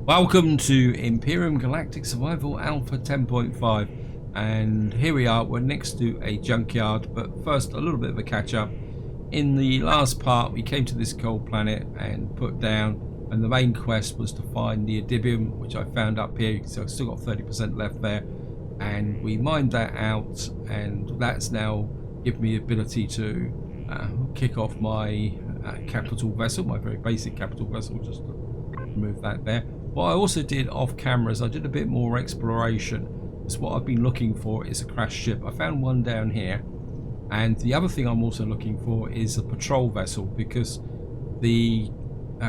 Welcome to Empyrion Galactic Survival Alpha 10.5, and here we are. We're next to a junkyard, but first a little bit of a catch up. In the last part we came to this cold planet and put down, and the main quest was to find the Adibium, which I found up here, so I've still got 30% left there, and we mined that out, and that's now given me the ability to kick off my capital vessel, my very basic capital vessel. Just to remove that there. What I also did off camera is I did a bit more exploration. It's what I've been looking for is a crashed ship. I found one down here, and the other thing I'm also looking for is a patrol vessel, because the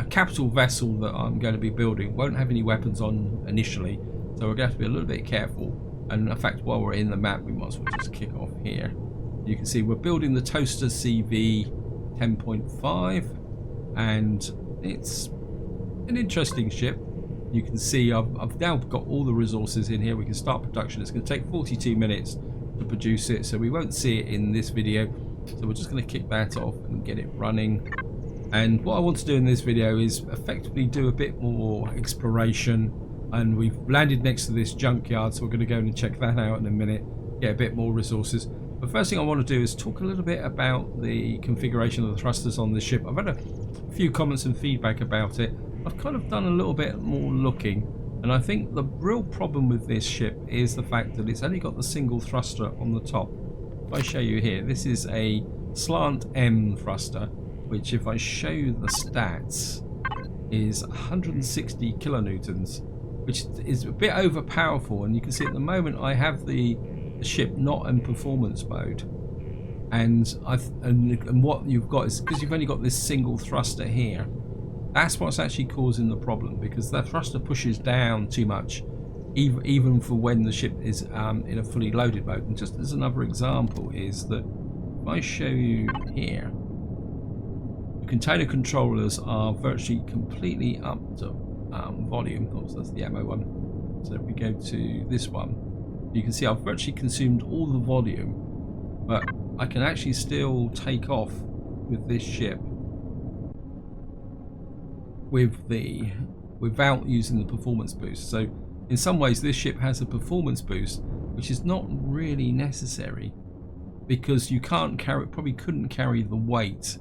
capital vessel that I'm going to be building won't have any weapons on initially, so we're going to have to be a little bit careful. And in fact, while we're in the map, we might as well just kick off here. You can see we're building the Toaster CV 10.5, and it's an interesting ship. You can see I've now got all the resources in here. We can start production. It's going to take 42 minutes to produce it, so we won't see it in this video. So we're just going to kick that off and get it running. And what I want to do in this video is effectively do a bit more exploration. And we've landed next to this junkyard, so we're going to go and check that out in a minute, get a bit more resources. But first thing I want to do is talk a little bit about the configuration of the thrusters on this ship. I've had a few comments and feedback about it. I've kind of done a little bit more looking, and I think the real problem with this ship is the fact that it's only got the single thruster on the top. If I show you here, this is a slant M thruster, which if I show you the stats is 160 kilonewtons, which is a bit over powerful. And you can see at the moment I have the ship not in performance mode, and what you've got is, because you've only got this single thruster here, that's what's actually causing the problem, because the thruster pushes down too much, even for when the ship is in a fully loaded mode. And just as another example is that if I show you here, the container controllers are virtually completely up to volume. Of course, that's the ammo one. So if we go to this one, you can see I've virtually consumed all the volume, but I can actually still take off with this ship without using the performance boost. So in some ways this ship has a performance boost which is not really necessary, because you probably couldn't carry the weight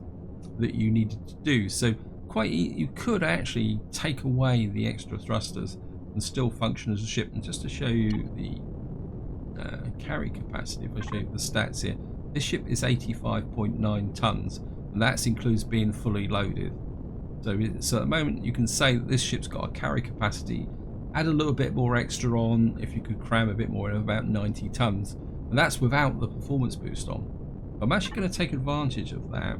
that you needed to do. So you could actually take away the extra thrusters and still function as a ship. And just to show you the carry capacity, if I show you the stats here, this ship is 85.9 tons, and that includes being fully loaded. So at the moment you can say that this ship's got a carry capacity, add a little bit more extra on, if you could cram a bit more in, about 90 tons, and that's without the performance boost on. I'm actually going to take advantage of that,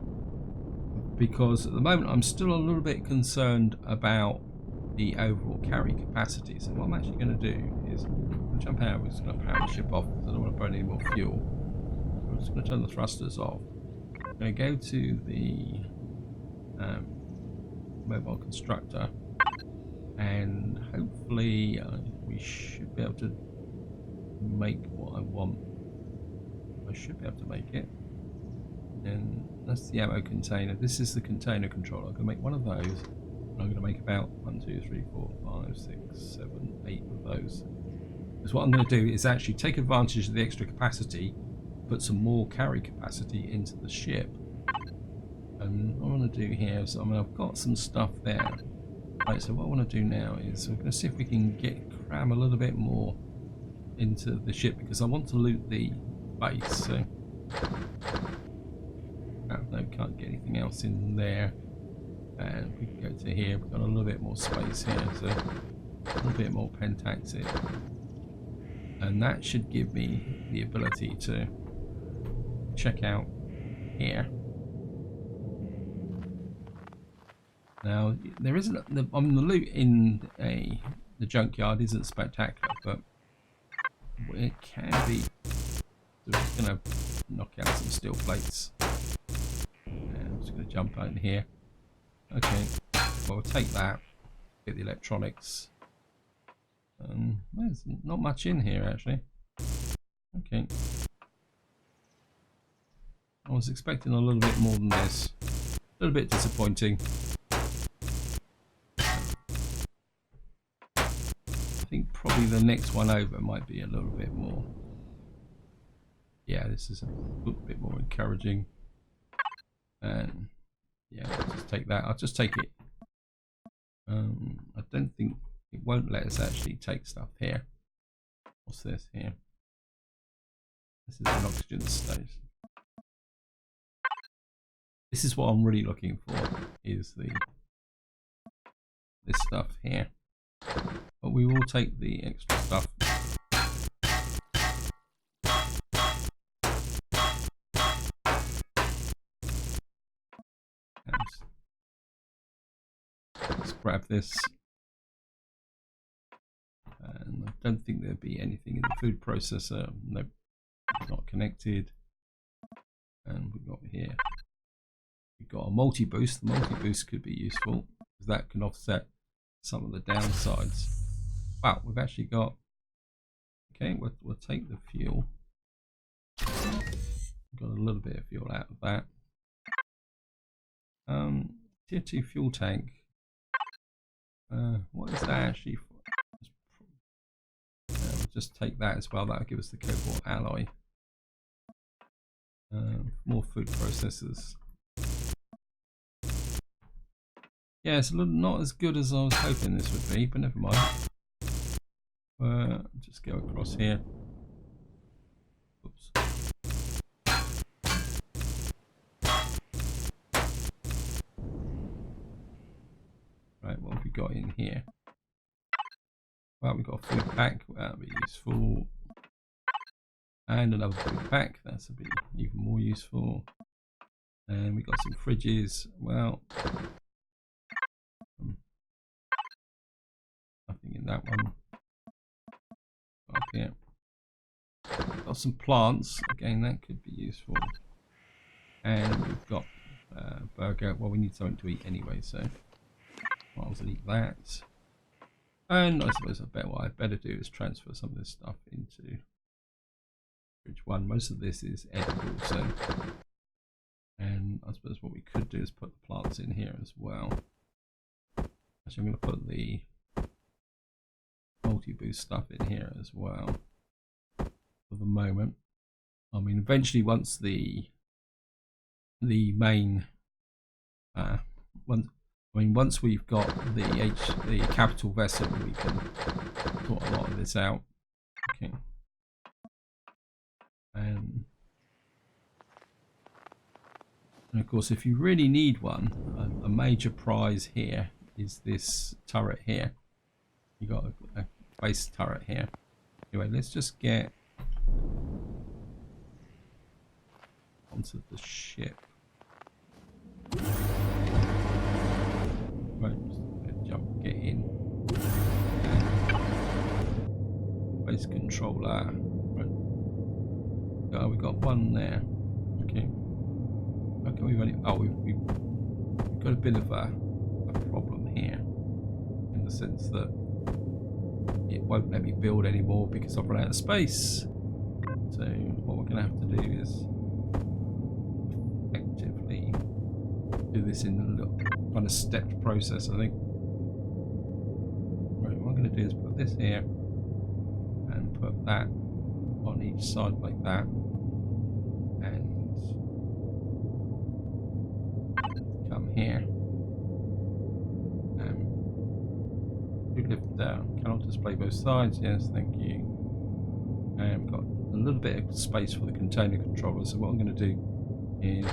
because at the moment I'm still a little bit concerned about the overall carry capacity. So what I'm actually going to do is jump out. We're just going to power the ship off because I don't want to burn any more fuel. I'm just going to turn the thrusters off. I'm going to go to the mobile constructor, and hopefully we should be able to make what I want. I should be able to make it. And that's the ammo container. This is the container controller. I'm going to make one of those, and I'm going to make about 1, 2, 3, 4, 5, 6, 7, 8 of those. Because what I'm going to do is actually take advantage of the extra capacity, put some more carry capacity into the ship. And what I want to do here is, I've got some stuff there. Right, so what I want to do now is we're going to see if we can cram a little bit more into the ship, because I want to loot the base. So no, can't get anything else in there. And we can go to here. We've got a little bit more space here, so a little bit more pentaxid, and that should give me the ability to check out here. Now there isn't the loot in the junkyard isn't spectacular, but it can be. So we're just going to knock out some steel plates. And I'm just going to jump out in here. Okay, well, we'll take that. Get the electronics. There's not much in here actually. Okay. I was expecting a little bit more than this. A little bit disappointing. think probably the next one over might be a little bit more. Yeah, this is a little bit more encouraging. And yeah, I'll just take that. I'll just take it. I don't think it won't let us actually take stuff here. What's this here? This is an oxygen station. This is what I'm really looking for, is this stuff here. But we will take the extra stuff. Let's grab this. And I don't think there'd be anything in the food processor. Nope, not connected. And we've got here, we've got a multi-boost. The multi-boost could be useful because that can offset some of the downsides. Wow, we've actually got, okay, we'll take the fuel. Got a little bit of fuel out of that. Tier 2 fuel tank. What is that actually for? We'll just take that as well. That'll give us the cobalt alloy. More food processors. Yeah, it's a little not as good as I was hoping this would be, but never mind. Just go across here. Oops. Right, what have we got in here? Well, we've got a food pack. That'll be useful. And another food pack. That's a bit even more useful. And we've got some fridges. Well, nothing in that one. Up here. Got some plants. Again, that could be useful. And we've got burger. Well, we need something to eat anyway, so I'll eat that. And I suppose what I better do is transfer some of this stuff into fridge 1. Most of this is edible, so. And I suppose what we could do is put the plants in here as well. Actually, I'm going to put the multi-boost stuff in here as well for the moment. I mean, eventually, once the main once we've got the capital vessel, we can sort a lot of this out. Okay. And of course, if you really need one, a major prize here is this turret here. You got a base turret here. Anyway, let's just get onto the ship. Right, just jump, get in. And base controller. Right. Oh, we got one there. Okay. Okay, we've only. Oh, we've got a bit of a problem here, in the sense that it won't let me build anymore because I've run out of space. So what we're going to have to do is effectively do this in a little kind of stepped process, I think. Right, what I'm going to do is put this here and put that on each side like that, and come here and do lift down. Cannot display both sides. Yes, thank you. And we've got a little bit of space for the container controller, so what I'm going to do is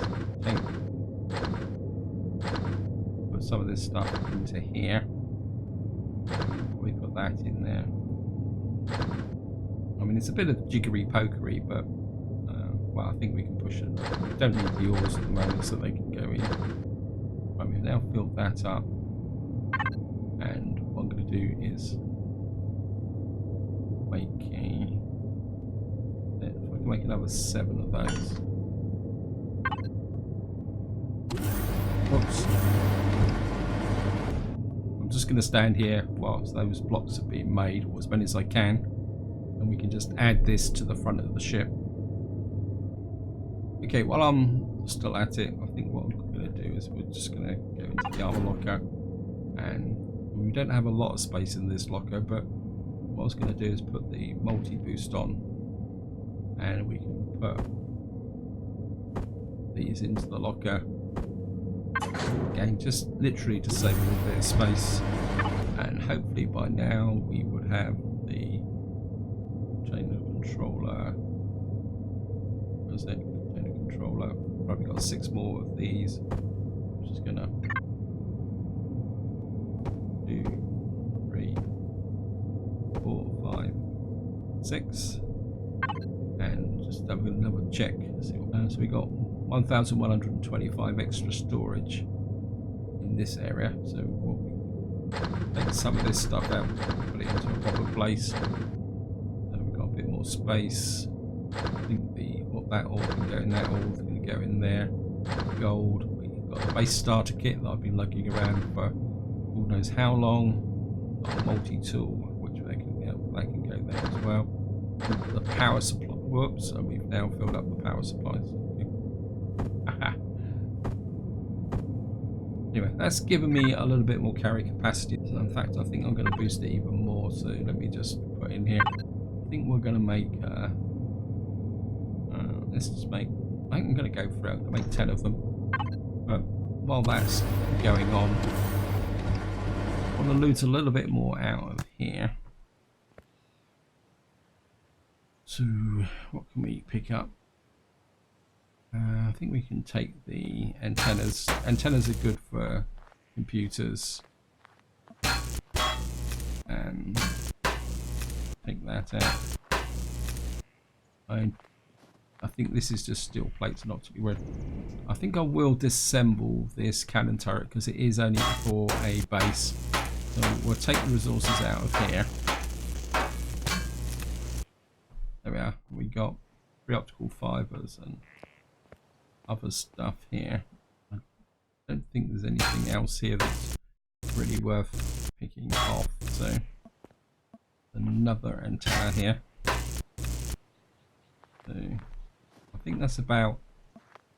put some of this stuff into here. We put that in there. I mean, it's a bit of jiggery pokery, but well, I think we can push it. We don't need the oars at the moment, so they can go in. Right, we've now filled that up, and what I'm going to do is make if I can make another 7 of those. Oops. I'm just going to stand here whilst those blocks are being made, or as many as I can, and we can just add this to the front of the ship. Okay, while I'm still at it, I think what I'm going to do is we're just going to go into the armor locker, and we don't have a lot of space in this locker, but what what I was going to do is put the multi-boost on, and we can put these into the locker. Again, just literally to save a little bit of space, and hopefully by now we would have the container controller. Where's that container controller? Probably got 6 more of these. I'm just gonna 2, 3, 4, 5, 6, and just have another check. See what, so we got 1,125 extra storage in this area. So we'll take some of this stuff out, put it into a proper place. So we've got a bit more space. I think that all can go in that, all can go in there. Gold. We've got the base starter kit that I've been lugging around for who knows how long. Got a multi-tool, which that can go there as well. The power supply. Whoops! And we've now filled up the power supplies. Anyway, that's given me a little bit more carry capacity. So in fact, I think I'm going to boost it even more. So let me just put in here. I think we're going to make. Let's just make. I think I'm going to go for it. I'm going to make 10 of them. But while that's going on, I want to loot a little bit more out of here. So what can we pick up? I think we can take the antennas. Antennas are good for computers. Take that out. I think this is just steel plates, not to be read. I think I will disassemble this cannon turret because it is only for a base. So we'll take the resources out of here. There we are. We got 3 optical fibers and other stuff here. I don't think there's anything else here that's really worth picking off. So another antenna here. So I think that's about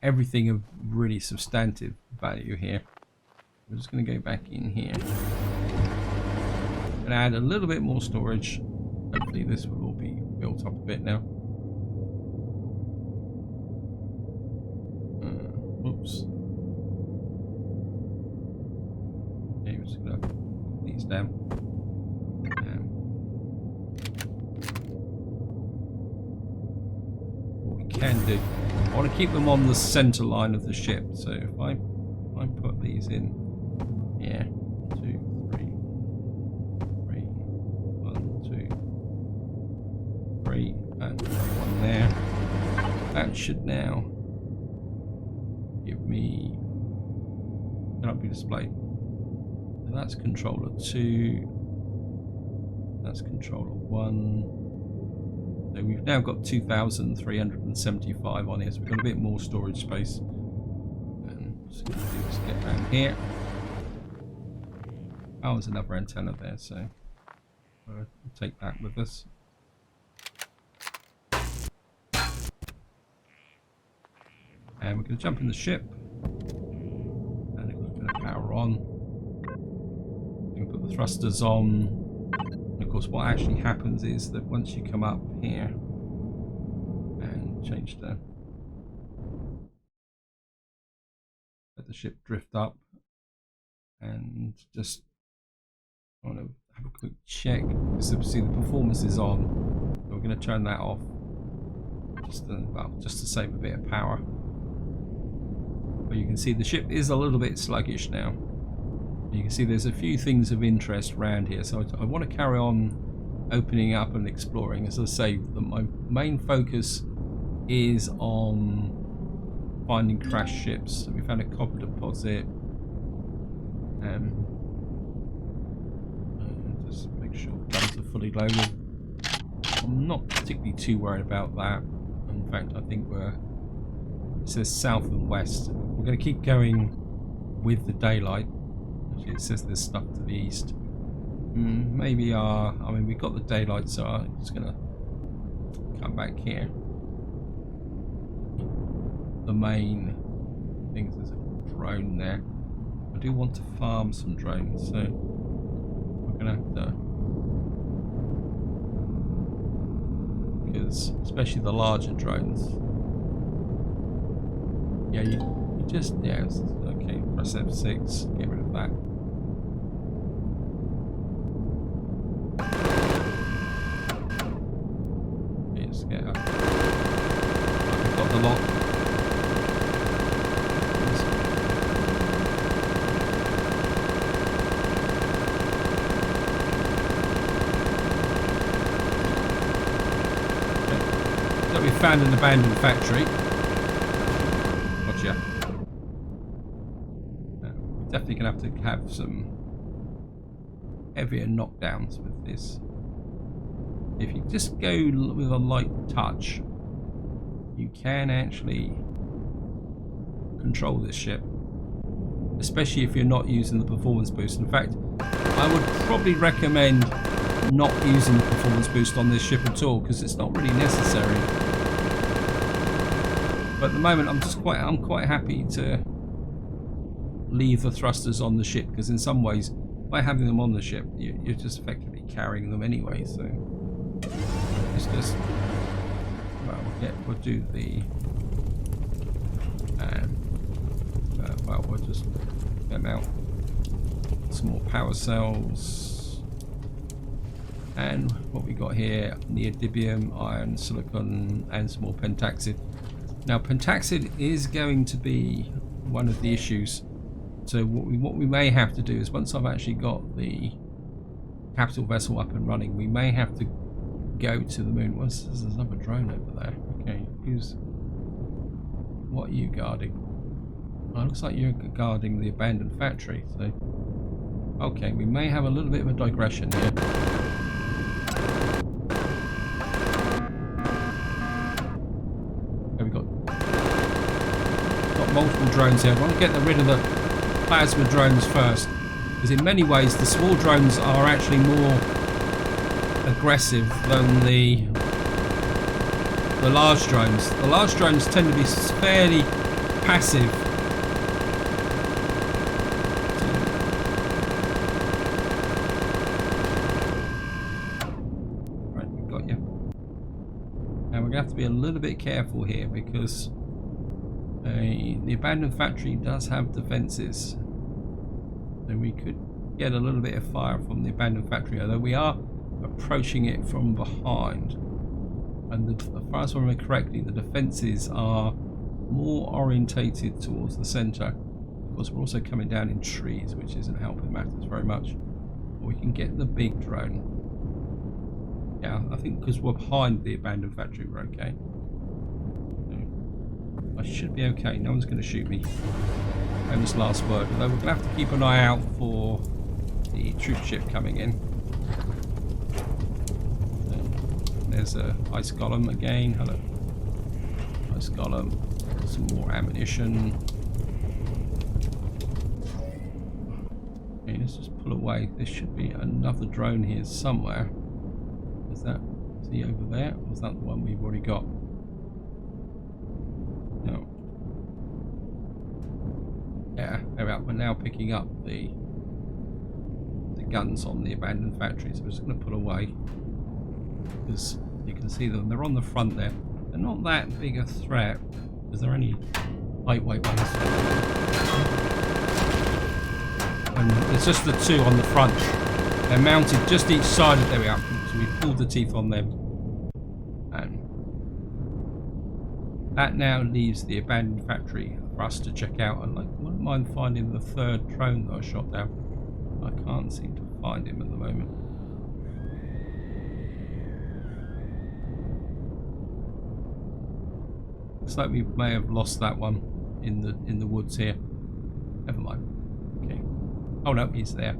everything of really substantive value here. We're just going to go back in here and add a little bit more storage. Hopefully this will all be built up a bit now. Whoops. Okay, we're just going to put these down. What we can do, I want to keep them on the center line of the ship. So if I put these in here, 2, 3, 1, 2, 3, and one there. That should now give me, cannot be displayed. So that's controller 2, that's controller 1. So we've now got 2,375 on here, so we've got a bit more storage space. And just going to do is get around here. Oh, there's another antenna there, so we'll take that with us. And we're going to jump in the ship, and we're going to power on. We're going to put the thrusters on. And of course, what actually happens is that once you come up here and change let the ship drift up, and just want to have a quick check. So see the performance is on. So we're going to turn that off, just to save a bit of power. But you can see the ship is a little bit sluggish now. You can see there's a few things of interest around here, so I want to carry on opening up and exploring. As I say, my main focus is on finding crashed ships. So we found a copper deposit. Just make sure guns are fully loaded. I'm not particularly too worried about that. In fact, I think it says south and west. We're going to keep going with the daylight. Actually, it says there's stuff to the east. Maybe I mean, we've got the daylight, so I'm just going to come back here. The main things, there's a drone there. I do want to farm some drones, so we're going to have to because especially the larger drones. Yeah, you just, yeah, okay, press F6, get rid of that. Okay, just get up. I've got the lock. Okay. So we found an abandoned factory. Gotcha. Definitely gonna have to have some heavier knockdowns with this. If you just go with a light touch, you can actually control this ship, especially if you're not using the performance boost. In fact, I would probably recommend not using the performance boost on this ship at all, because it's not really necessary. But at the moment, I'm quite happy to leave the thrusters on the ship, because in some ways, by having them on the ship, you're just effectively carrying them anyway. So it's just, well, yeah, we'll do the, well, we'll just get them out. Some more power cells, and what we got here: neodymium, iron, silicon, and some more pentaxid. Now, pentaxid is going to be one of the issues. So what we may have to do is, once I've actually got the capital vessel up and running, we may have to go to the moon. There's another drone over there. Okay, what are you guarding? Oh, it looks like you're guarding the abandoned factory. So, okay, we may have a little bit of a digression here. Okay, we've got multiple drones here. I want to get rid of the plasma drones first, because in many ways the small drones are actually more aggressive than the large drones. The large drones tend to be fairly passive. Right, we've got you. Now we're going to have to be a little bit careful here, because the abandoned factory does have defenses, so we could get a little bit of fire from the abandoned factory, although we are approaching it from behind, and as far as I remember correctly, the defenses are more orientated towards the center. Of course, we're also coming down in trees, which isn't helping matters very much. But we can get the big drone. Yeah, I think because we're behind the abandoned factory, we're okay. I should be okay. No one's going to shoot me. Famous last word. Although we're going to have to keep an eye out for the troop ship coming in. There's a ice golem again. Hello. Ice golem. Some more ammunition. Okay, let's just pull away. There should be another drone here somewhere. Is he over there? Or is that the one we've already got? No. Yeah, we're now picking up the guns on the abandoned factory, so we're just going to pull away, because you can see them. They're on the front there. They're not that big a threat, because they're only lightweight ones. And it's just the two on the front. They're mounted just each side of, there we are. So we pulled the teeth on them. And that now leaves the abandoned factory for us to check out, and I wouldn't mind finding the third drone that I shot down. I can't seem to find him at the moment. Looks like we may have lost that one in the woods here. Never mind. Okay. Oh no, he's there.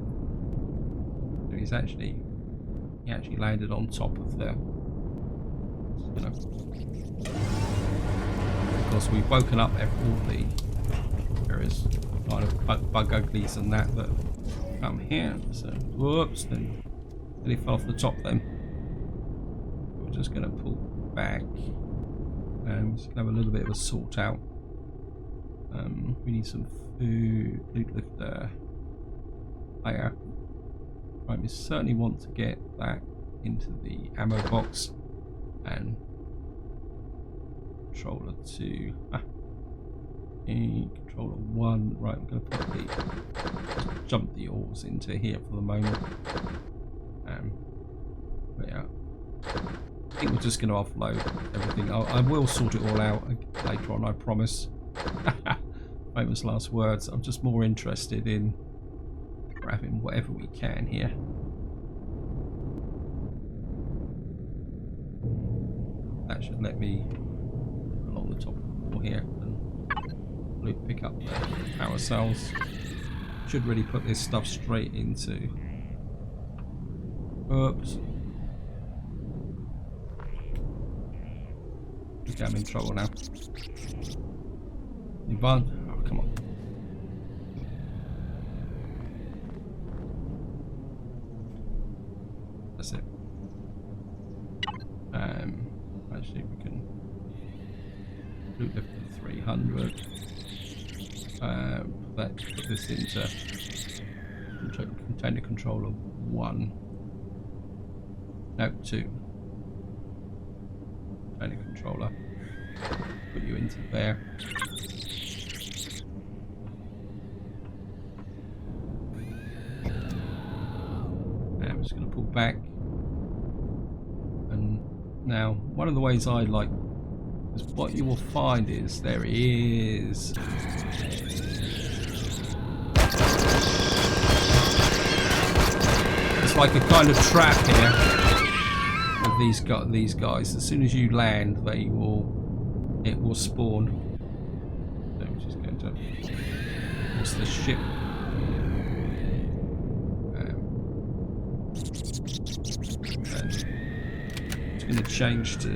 So he actually landed on top of the. Of course, we've woken up all the various kind of bug uglies and that come here. So, whoops, then he fell off the top then. We're just going to pull back and just have a little bit of a sort out. We need some food, loot lifter. Right, we certainly want to get that into the ammo box, and controller 2. Controller 1. Right, I'm going to put just jump the ores into here for the moment. Yeah, I think we're just going to offload everything. I will sort it all out later on, I promise. Famous last words. I'm just more interested in grabbing whatever we can here. That should let me along the top of the wall here and pick up the power cells. Should really put this stuff straight into. Oops. Okay, I'm in trouble now. Invade. Oh, come on. That's it. Actually, we can loot lift to 300. Put this into container controller 1. No, 2. Container controller. Put you into there. And I'm just going to pull back. And now, one of the ways I like is what you will find is there is. It's like a kind of trap here with these guys. As soon as you land, it will spawn. So I'm just going to. What's the ship? It's going to change to. I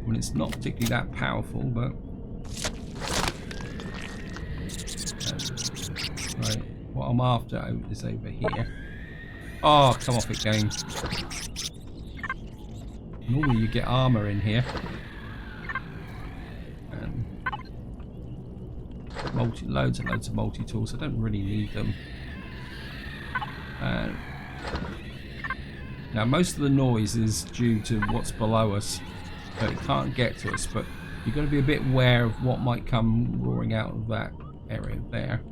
mean, it's not particularly that powerful, but. Right. What I'm after is over here. Oh, come off it, game. Normally you get armor in here. Loads and loads of multi-tools. I don't really need them. Now most of the noise is due to what's below us, so it can't get to us, but you've got to be a bit aware of what might come roaring out of that area there.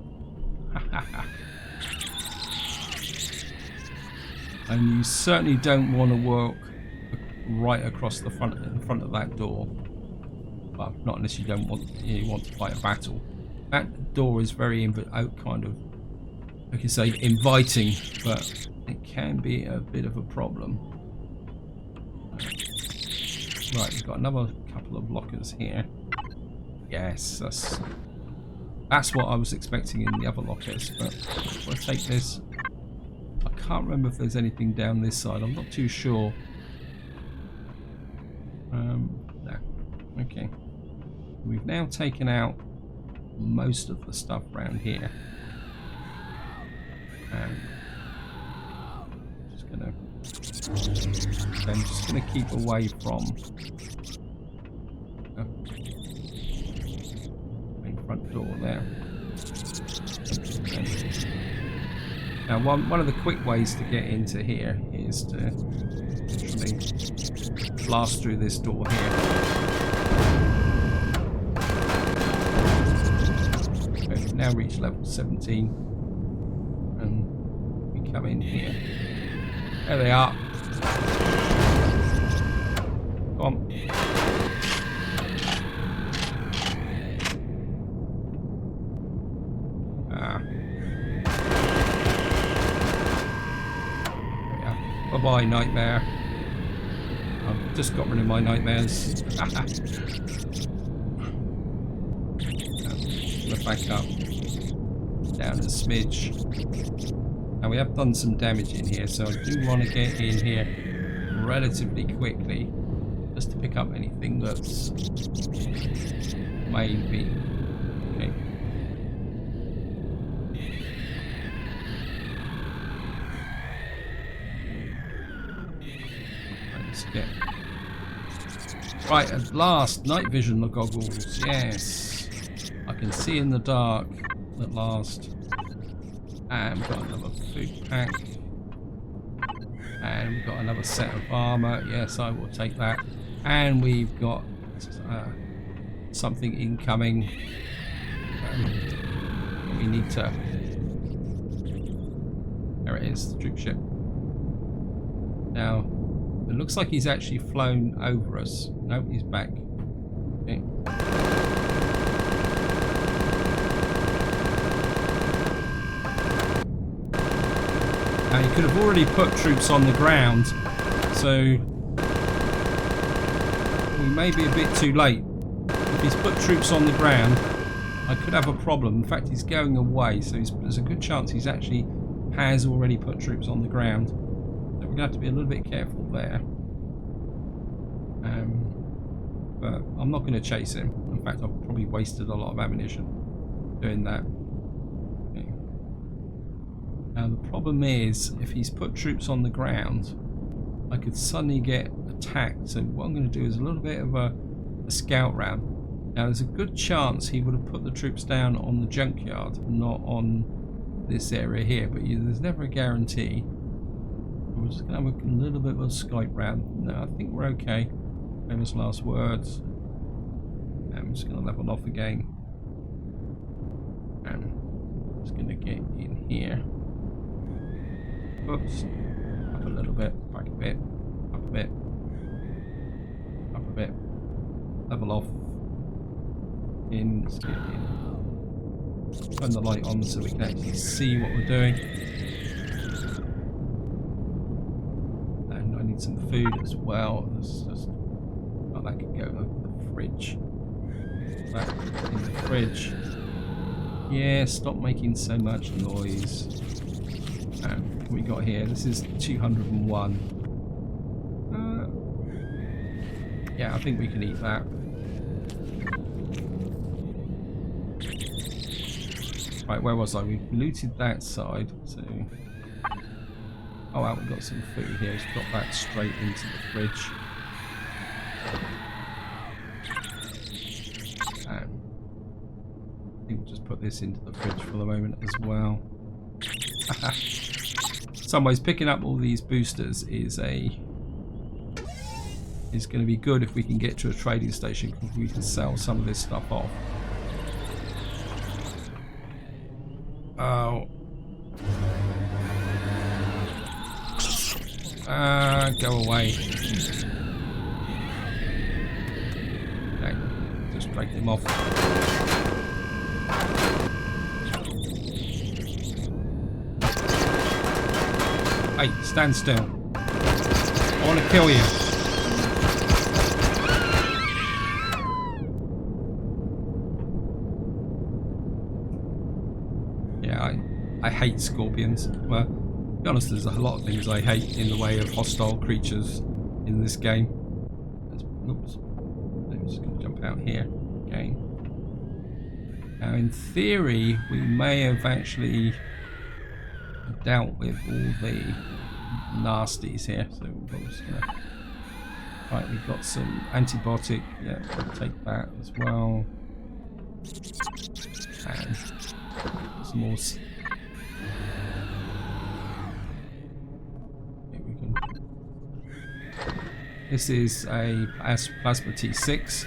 And you certainly don't want to walk right across the front of that door. Well, not unless you want to fight a battle. That door is very kind of, like you say, inviting, but it can be a bit of a problem. Right, we've got another couple of lockers here. Yes, that's what I was expecting in the other lockers, but if I take this, I can't remember if there's anything down this side. I'm not too sure. No. Okay. We've now taken out most of the stuff around here. I'm just gonna keep away from main front door there. Now, one of the quick ways to get into here is to literally blast through this door here. Okay, we've now reached level 17, and we come in here. There they are. Come on. Bye-bye, nightmare. I've just got rid of my nightmares. Gonna back up. Down a smidge. Now we have done some damage in here, so I do want to get in here relatively quickly, just to pick up anything that's maybe. Okay. Let's get. Right, at last, night vision goggles. Yes, I can see in the dark at last. And we've got another food pack. And we've got another set of armor. Yes, I will take that. And we've got something incoming. We need to... There it is, the troop ship. Now, it looks like he's actually flown over us. Nope, he's back. Okay. Now, he could have already put troops on the ground, so we may be a bit too late. If he's put troops on the ground, I could have a problem. In fact, he's going away, so there's a good chance he's actually has already put troops on the ground. So we're going to have to be a little bit careful there. But I'm not going to chase him. In fact, I've probably wasted a lot of ammunition doing that. Okay. Now the problem is, if he's put troops on the ground, I could suddenly get attacked. So what I'm going to do is a little bit of a scout round. Now there's a good chance he would have put the troops down on the junkyard, not on this area here, but there's never a guarantee. We're just going to have a little bit of a Skype round. No, I think we're okay. Famous last words. I'm just going to level off again. And I'm just going to get in here. Oops. Up a little bit, back a bit, up a bit, up a bit. Level off. In, let's get in. Turn the light on so we can actually see what we're doing. And I need some food as well. Let's just, oh, that could go over the fridge. That in the fridge. Yeah, stop making so much noise. What we got here? This is 201. Yeah, I think we can eat that. Right, where was I? We looted that side, so... Oh wow, we've got some food here. Just drop that straight into the fridge. I think we'll just put this into the fridge for the moment as well. Some ways, picking up all these boosters is going to be good if we can get to a trading station, because we can sell some of this stuff off. Oh. Go away. Okay, just break them off. Hey, stand still. I want to kill you. I hate scorpions. Well, to be honest, there's a lot of things I hate in the way of hostile creatures in this game. Oops. I'm just going to jump out here. Okay. Now, in theory, we may have actually dealt with all the nasties here. So we're just going to... Right, we've got some antibiotic. Yeah, we'll take that as well. And some more... This is a plasma T6.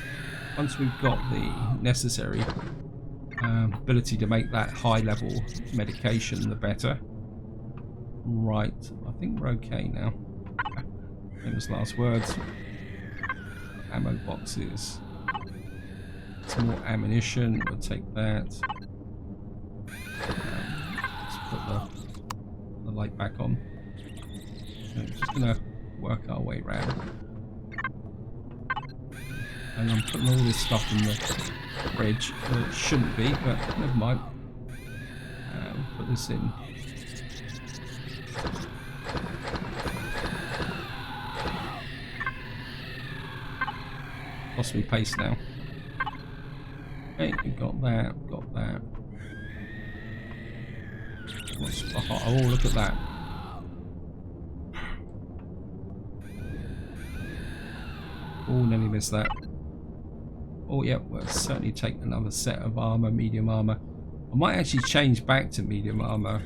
Once we've got the necessary ability to make that high level medication, the better. Right, I think we're okay now. Famous last words. Ammo boxes. Some more ammunition, we'll take that. Let's put the light back on. I'm just going to work our way around. And I'm putting all this stuff in the fridge. Well, it shouldn't be, but never mind. We'll put this in. Lost me pace now. Okay, we got that, got that. What's the hot? Oh, look at that. Oh, nearly missed that. Oh, yeah, we'll certainly take another set of armor, medium armor. I might actually change back to medium armor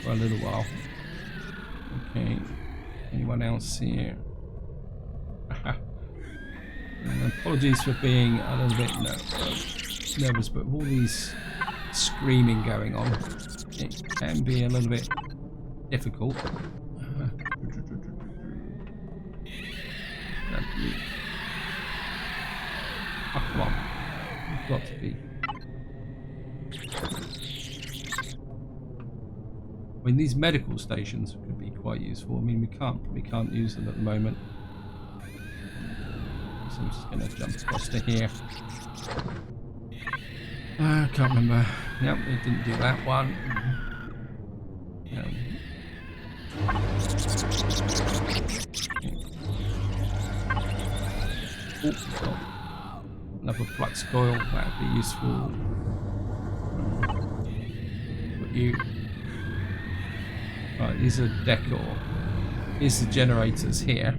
for a little while. Okay. Anyone else here? Apologies for being a little bit nervous, but with all these screaming going on, it can be a little bit difficult. Oh, come on. You've got to be. I mean, these medical stations could be quite useful. I mean, we can't use them at the moment. So I'm just going to jump across to here. I can't remember. Yep, it didn't do that one. Oh, another flux coil. That would be useful. Put you. Right, these are decor. Here's the generators here.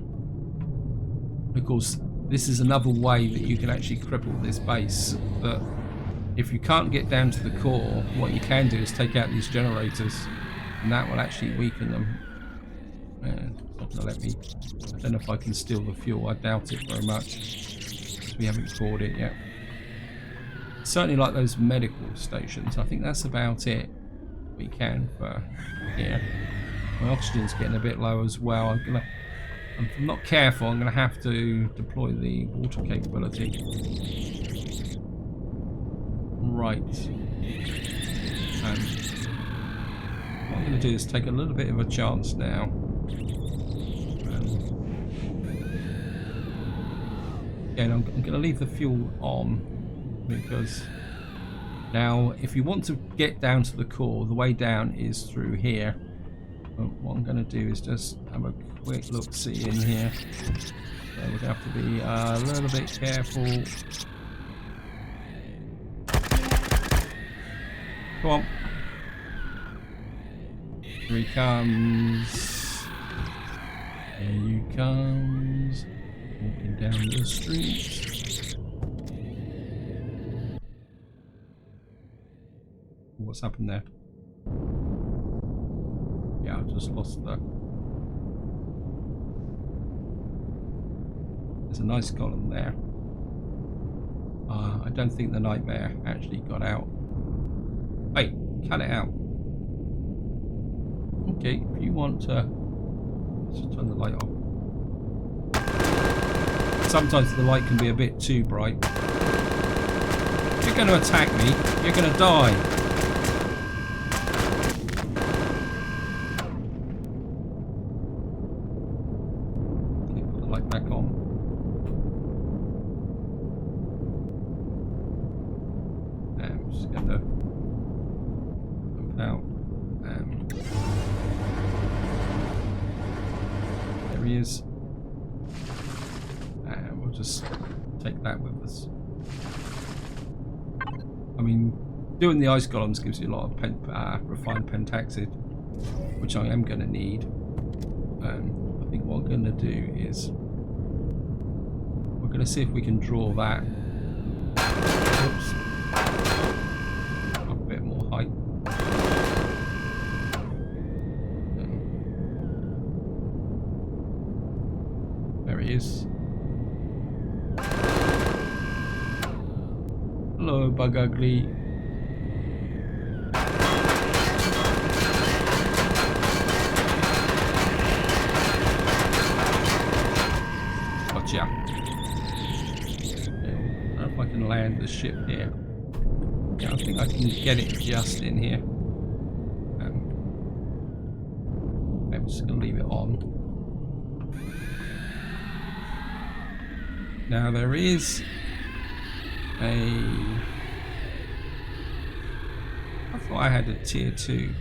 Of course, this is another way that you can actually cripple this base. But if you can't get down to the core, what you can do is take out these generators, and that will actually weaken them. It's not going to let me. I don't know if I can steal the fuel. I doubt it very much, because we haven't cored it yet. Certainly like those medical stations. I think that's about it we can for here. My oxygen's getting a bit low as well. If I'm not careful, I'm going to have to deploy the water capability. Right. What I'm going to do is take a little bit of a chance now. Again, I'm going to leave the fuel on, because now if you want to get down to the core, the way down is through here. But what I'm going to do is just have a quick look-see in here. So we're going to have to be a little bit careful. Come on. Here he comes. Here he comes. Walking down the street. What's happened there? Yeah, I've just lost the... There's a nice column there. I don't think the nightmare actually got out. Hey, cut it out. Okay, if you want to... Let's just turn the light off. Sometimes the light can be a bit too bright. If you're going to attack me, you're going to die. Okay, put the light back on. And I'm just going to jump out. There he is. And we'll just take that with us. I mean, doing the ice columns gives you a lot of refined pentaxid, which I am going to need. I think what I'm going to do is we're going to see if we can draw that. Oops. A bit more height. There he is. Hello, bug ugly. Gotcha. Okay, I don't know if I can land the ship here. Yeah, I think I can get it just in here. I'm just going to leave it on. Now there is I thought I had a tier 2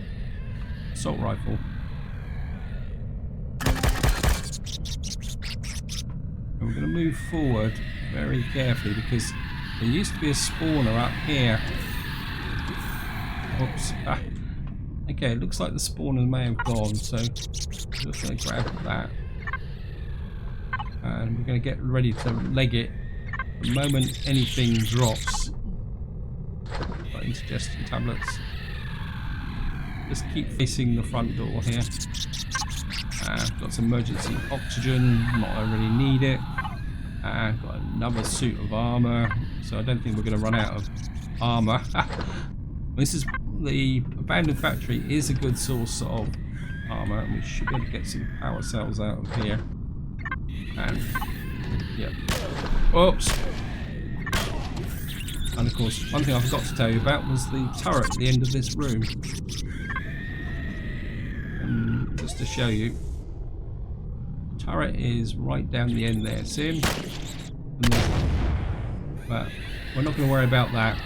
assault rifle. And we're going to move forward very carefully, because there used to be a spawner up here. Oops. Ah. Okay, it looks like the spawner may have gone, so I'm just going to grab that. And we're going to get ready to leg it. The moment anything drops. Got indigestion tablets. Just keep facing the front door here. Got some emergency oxygen, not I really need it. Got another suit of armor, so I don't think we're going to run out of armor. This is the abandoned factory is a good source of armor, and we should be able to get some power cells out of here. And yeah, oops. And of course, one thing I forgot to tell you about was the turret at the end of this room. And just to show you, the turret is right down the end there. See him? But we're not going to worry about that.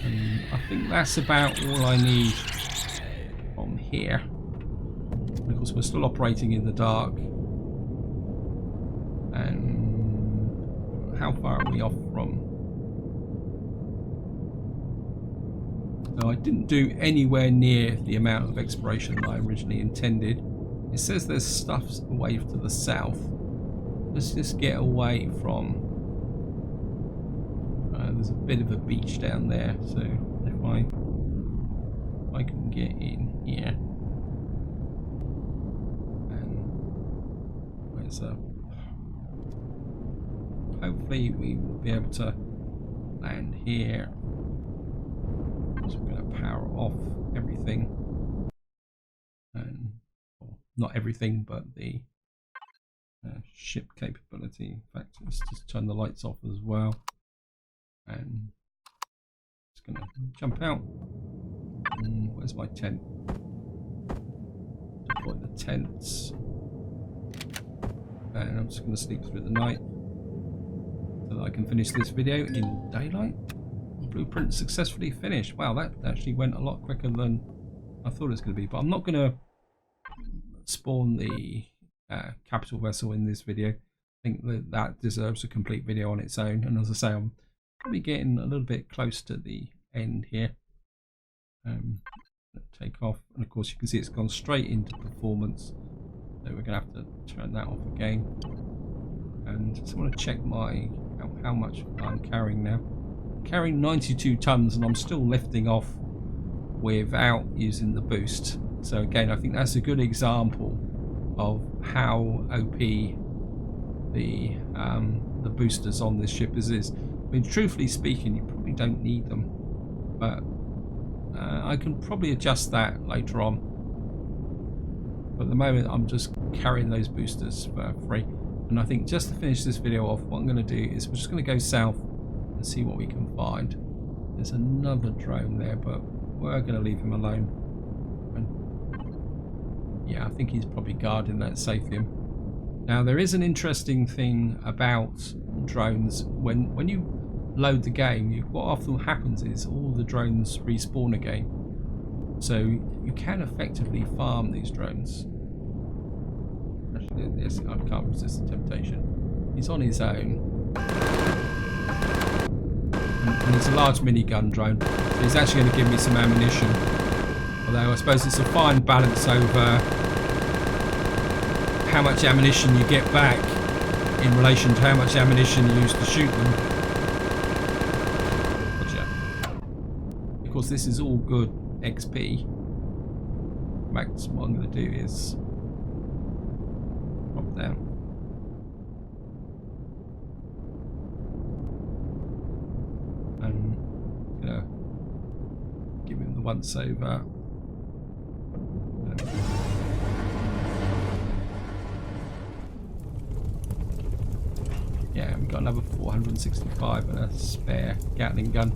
And I think that's about all I need from here. And of course, we're still operating in the dark. And how far are we off from? No, I didn't do anywhere near the amount of exploration that I originally intended. It says there's stuff away to the south. Let's just get away from... there's a bit of a beach down there, so if I can get in here. And where's a... Hopefully we will be able to land here. So we're going to power off everything. And well, not everything, but the ship capability. In fact, let's just turn the lights off as well. And just going to jump out. Where's my tent? Deploy the tents. And I'm just going to sleep through the night so that I can finish this video in daylight. Blueprint successfully finished. Wow, that actually went a lot quicker than I thought it was going to be. But I'm not going to spawn the capital vessel in this video. I think that deserves a complete video on its own. And as I say, I'm probably getting a little bit close to the end here. Take off, and of course you can see it's gone straight into performance. So we're going to have to turn that off again. And just want to check my how much I'm carrying now. I'm carrying 92 tons, and I'm still lifting off without using the boost. So again, I think that's a good example of how OP the boosters on this ship is. I mean, truthfully speaking, you probably don't need them, but I can probably adjust that later on. But at the moment, I'm just carrying those boosters for free. And I think just to finish this video off, what I'm going to do is we're just going to go south and see what we can find. There's another drone there, but we're going to leave him alone. And yeah, I think he's probably guarding that Sathium. Now, there is an interesting thing about drones. When you load the game, what often happens is all the drones respawn again. So you can effectively farm these drones. Actually, yes, I can't resist the temptation. He's on his own. And it's a large minigun drone. So he's actually going to give me some ammunition. Although I suppose it's a fine balance over how much ammunition you get back in relation to how much ammunition you use to shoot them. Gotcha. Of course, this is all good XP. Max, what I'm going to do is drop down. And I'm going to give him the once over. Yeah, we've got another 465 and a spare Gatling gun.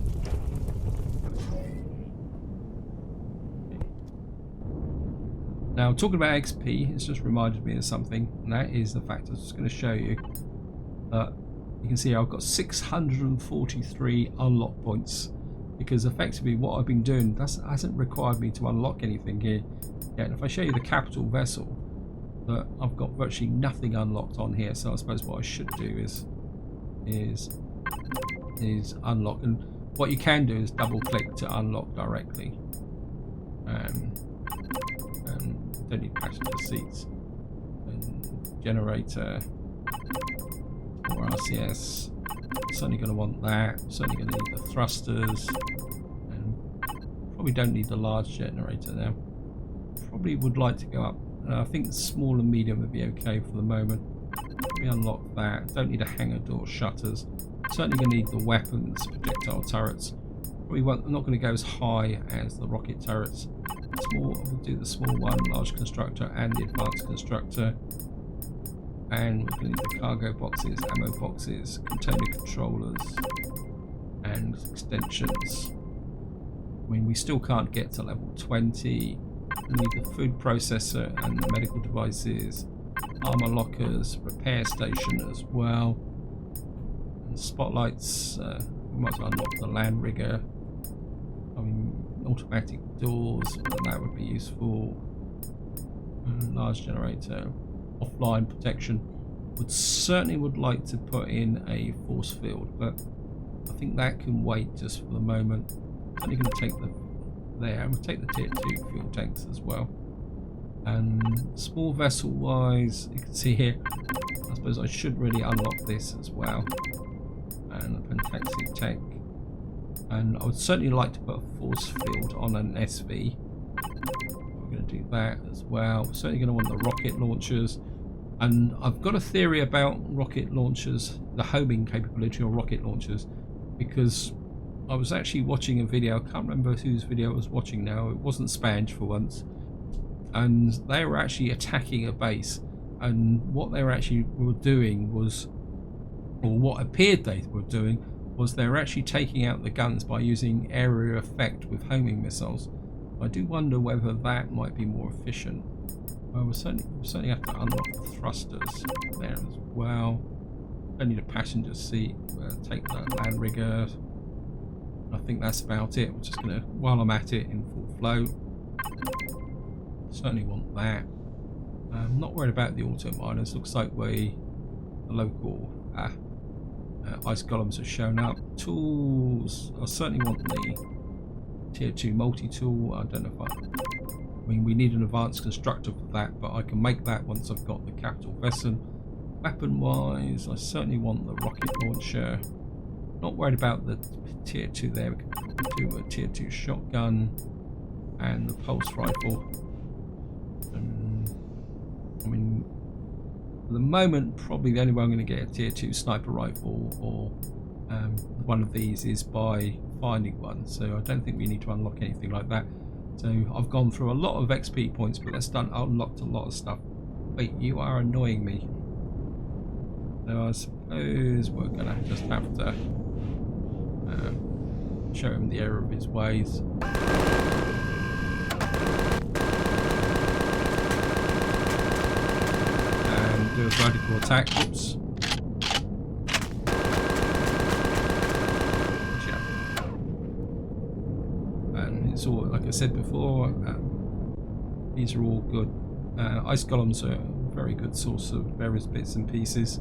Now, talking about XP, it's just reminded me of something, and that is the fact I was just going to show you that you can see I've got 643 unlock points, because effectively what I've been doing hasn't required me to unlock anything here. Yeah, and if I show you the capital vessel, that I've got virtually nothing unlocked on here, so I suppose what I should do is unlock. And what you can do is double click to unlock directly. And don't need passenger seats. And generator or RCS. Certainly going to want that. Certainly going to need the thrusters. And probably don't need the large generator now. Probably would like to go up I think small and medium would be okay for the moment. We unlock that. Don't need a hangar door shutters. Certainly going to need the weapons, projectile turrets. I'm not going to go as high as the rocket turrets. We'll do the small one, large constructor, and the advanced constructor. And we're going to need the cargo boxes, ammo boxes, container controllers, and extensions. I mean, we still can't get to level 20. We need the food processor and the medical devices, armor lockers, repair station as well, and spotlights. We might as well unlock the land rigger. I mean, automatic doors, that would be useful. Large generator, offline protection. Certainly would like to put in a force field, but I think that can wait just for the moment. I'm only going to take the there. We'll take the tier 2 fuel tanks as well. And small vessel wise, you can see here, I suppose I should really unlock this as well. And the Pentaxic tank. And I would certainly like to put a force field on an SV. We're going to do that as well. We're certainly going to want the rocket launchers. And I've got a theory about rocket launchers, the homing capability of rocket launchers, because I was actually watching a video, I can't remember whose video I was watching now, it wasn't Spange for once, and they were actually attacking a base, and what they were doing was, or what appeared they were doing, was they were actually taking out the guns by using area effect with homing missiles. I do wonder whether that might be more efficient. Well, we'll certainly have to unlock the thrusters there as well. Don't need a passenger seat, we'll take the land rigger. I think that's about it. We're just going to, while I'm at it, in full flow. Certainly want that. I'm not worried about the auto miners. Looks like the local ice golems have shown up. Tools. I certainly want the tier 2 multi-tool. I don't know if I mean, we need an advanced constructor for that, but I can make that once I've got the capital vessel. Weapon-wise, I certainly want the rocket launcher. Not worried about the tier 2 there. We can do a tier 2 shotgun and the pulse rifle. I mean, for the moment, probably the only way I'm going to get a tier 2 sniper rifle or one of these is by finding one. So I don't think we need to unlock anything like that. So I've gone through a lot of XP points, but that's unlocked a lot of stuff. Wait, you are annoying me. So I suppose we're going to just have to show him the error of his ways. And do a vertical attack. Oops. And it's all, like I said before, these are all good. Ice golems are a very good source of various bits and pieces.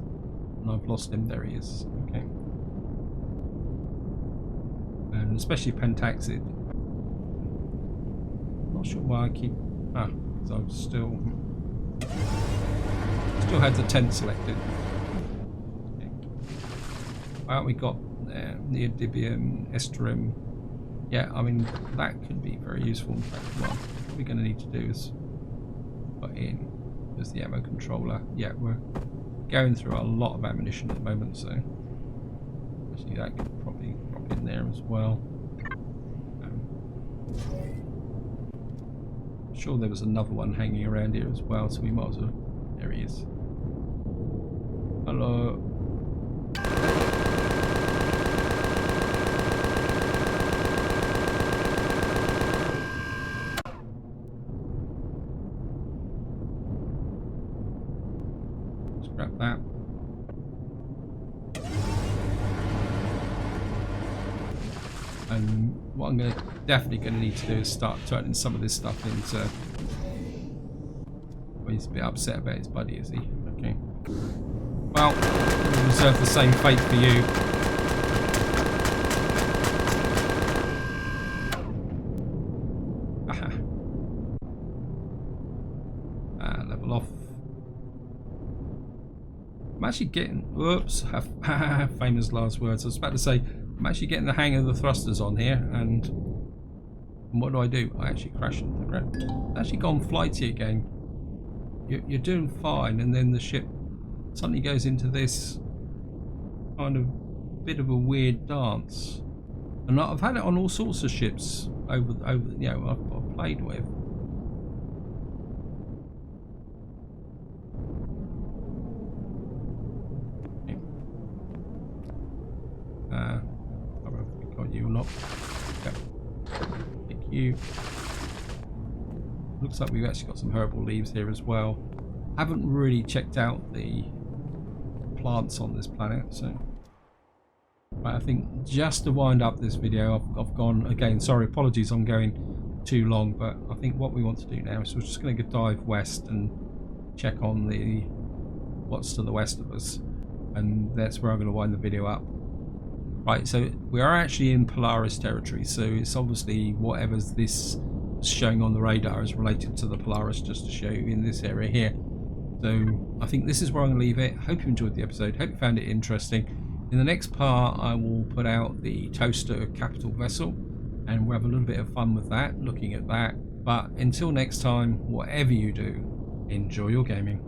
And I've lost him. There he is. Okay. And especially Pentaxid. Not sure why I keep. Because I've still had the 10 selected. Okay. Well, we got Neodymium, Estrum. Yeah, I mean that could be very useful. In fact, what we're going to need to do is put in as the ammo controller. Yeah, we're going through a lot of ammunition at the moment, so actually that could probably drop in there as well. I'm sure there was another one hanging around here as well, so we might as well. There he is. Hello. Grab that. And what I'm definitely going to need to do is start turning some of this stuff into. Well, he's a bit upset about his buddy, is he? Okay. Well, we'll reserve the same fate for you. Level off. I'm actually getting, whoops, famous last words. I was about to say, I'm actually getting the hang of the thrusters on here, and what do? I actually crash into the ground. It's actually gone flighty again. you're doing fine, and then the ship suddenly goes into this kind of bit of a weird dance. And I've had it on all sorts of ships over you know, I've played with. Got you or not? Okay. Thank you. Looks like we've actually got some herbal leaves here as well. Haven't really checked out the plants on this planet, so. Right, I think just to wind up this video, I've gone again. Sorry, apologies, I'm going too long, but I think what we want to do now is we're just going to go dive west and check on the what's to the west of us, and that's where I'm going to wind the video up. Right, so we are actually in Polaris territory, so it's obviously whatever's this showing on the radar is related to the Polaris, just to show you in this area here. So I think this is where I'm going to leave it. Hope you enjoyed the episode. Hope you found it interesting. In the next part, I will put out the Toaster capital vessel, and we'll have a little bit of fun with that, looking at that. But until next time, whatever you do, enjoy your gaming.